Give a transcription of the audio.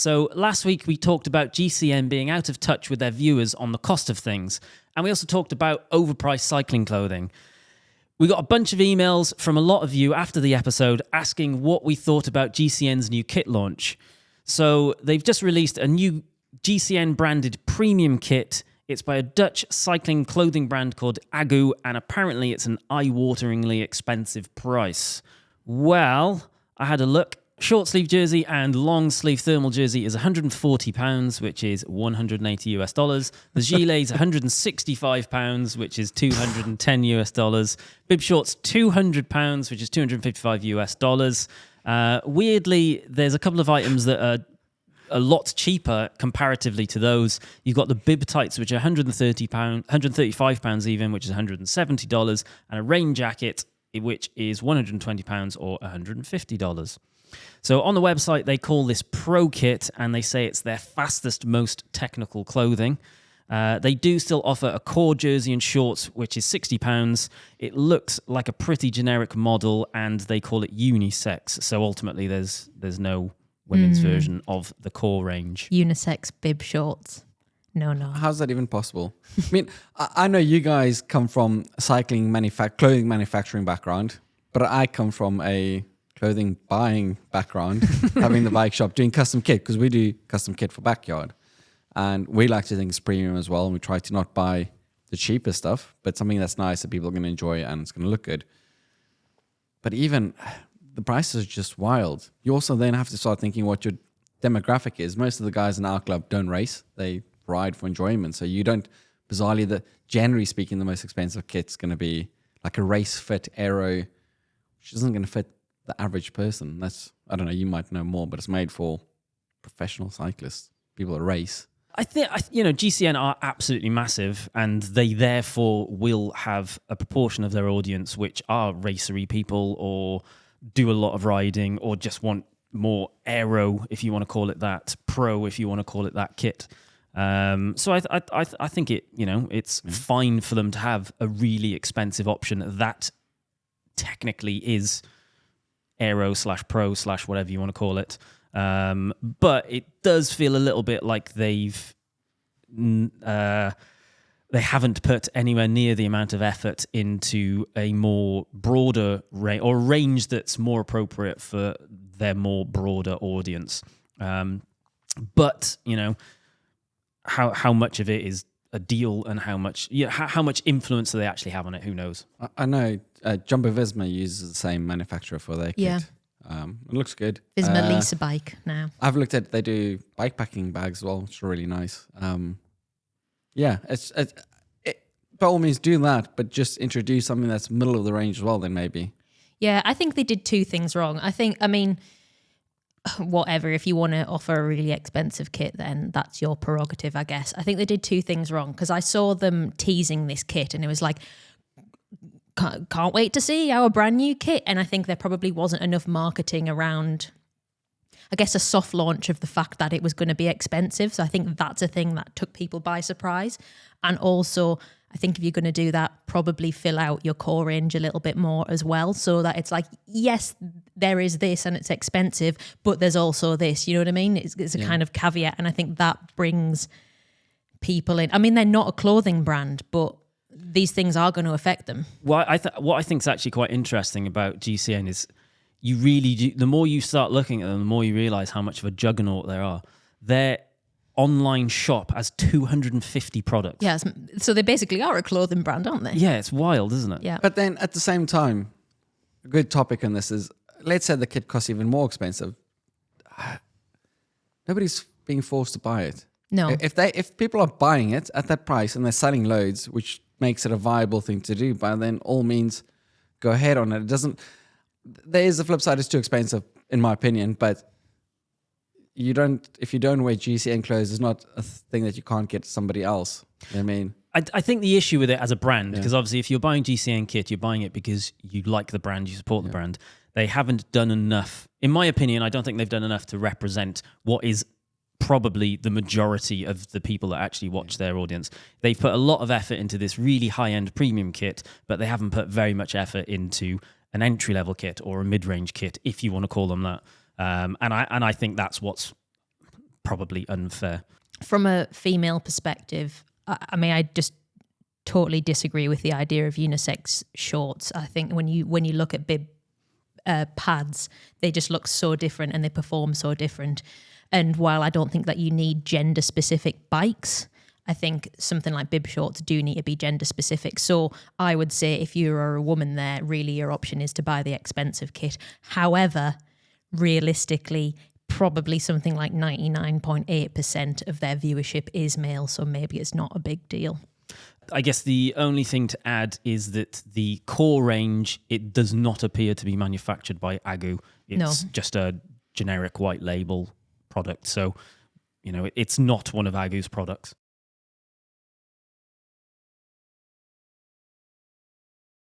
So last week we talked about GCN being out of touch with their viewers on the cost of things. And we also talked about overpriced cycling clothing. We got a bunch of emails from a lot of you after the episode asking what we thought about GCN's new kit launch. So they've just released a new GCN branded premium kit. It's by a Dutch cycling clothing brand called Agu, and apparently it's an eye-wateringly expensive price. Well, I had a look. Short sleeve jersey and long sleeve thermal jersey is £140, which is $180. The gilet is £165, which is $210. Bib shorts £200, which is $255. Weirdly, there's a couple of items that are a lot cheaper comparatively to those. You've got the bib tights, which are £135 even, which is $170, and a rain jacket, which is £120 or $150. So on the website, they call this Pro Kit, and they say it's their fastest, most technical clothing. They do still offer a core jersey and shorts, which is £60. It looks like a pretty generic model, and they call it unisex. So ultimately, there's no women's version of the core range. Unisex bib shorts. No. How's that even possible? I mean, I know you guys come from a cycling clothing manufacturing background, but I come from a clothing buying background, having the bike shop, doing custom kit, because we do custom kit for backyard. And we like to think it's premium as well, and we try to not buy the cheapest stuff, but something that's nice that people are going to enjoy and it's going to look good. But even the prices are just wild. You also then have to start thinking what your demographic is. Most of the guys in our club don't race. They ride for enjoyment. So you don't, bizarrely, generally speaking, the most expensive kit's going to be like a race fit aero, which isn't going to fit the average person. That's, I don't know, you might know more, but it's made for professional cyclists, people that race. I think, GCN are absolutely massive, and they therefore will have a proportion of their audience which are racery people or do a lot of riding or just want more aero, if you want to call it that, pro, if you want to call it that, kit. So I think it's fine for them to have a really expensive option that technically is aero / pro / whatever you want to call it. But it does feel a little bit like they haven't put anywhere near the amount of effort into a more broader range, or range that's more appropriate for their more broader audience. But how much of it is a deal, and how much influence do they actually have on it? Who knows? I know Jumbo Visma uses the same manufacturer for their kit. Yeah. It looks good. Visma lease a bike now. I've looked at, they do bike packing bags as well, which are really nice. It's by all means do that, but just introduce something that's middle of the range as well, then maybe. Yeah, I think they did two things wrong. Whatever, if you want to offer a really expensive kit, then that's your prerogative, I guess. I think they did two things wrong, because I saw them teasing this kit and it was like, can't wait to see our brand new kit. And I think there probably wasn't enough marketing around, I guess, a soft launch of the fact that it was going to be expensive. So I think that's a thing that took people by surprise. And also, I think if you're going to do that, probably fill out your core range a little bit more as well, so that it's like, yes, there is this and it's expensive, but there's also this, you know what I mean? It's a kind of caveat. And I think that brings people in. I mean, they're not a clothing brand, but these things are going to affect them. Well, what I think is actually quite interesting about GCN is you really do, the more you start looking at them, the more you realize how much of a juggernaut they are. Their online shop has 250 products. Yes, so they basically are a clothing brand, aren't they? Yeah, it's wild, isn't it? Yeah. But then at the same time, a good topic on this is, let's say the kit costs even more expensive. Nobody's being forced to buy it. No. If people are buying it at that price and they're selling loads, which makes it a viable thing to do, by then all means go ahead on it. It doesn't. There is the flip side, it's too expensive in my opinion, but if you don't wear GCN clothes, it's not a thing that you can't get somebody else. You know what I mean, I think the issue with it as a brand, because obviously if you're buying GCN kit, you're buying it because you like the brand, you support the brand. They haven't done enough. In my opinion, I don't think they've done enough to represent what is probably the majority of the people that actually watch their audience. They've put a lot of effort into this really high-end premium kit, but they haven't put very much effort into an entry-level kit or a mid-range kit, if you want to call them that. And I think that's what's probably unfair. From a female perspective, I mean, I just totally disagree with the idea of unisex shorts. I think when you look at bib pads, they just look so different and they perform so different. And while I don't think that you need gender specific bikes, I think something like bib shorts do need to be gender specific. So I would say if you're a woman there, really your option is to buy the expensive kit. However, realistically, probably something like 99.8% of their viewership is male, so maybe it's not a big deal. I guess the only thing to add is that the core range, it does not appear to be manufactured by Agu. It's just a generic white label product. So, it's not one of Agu's products.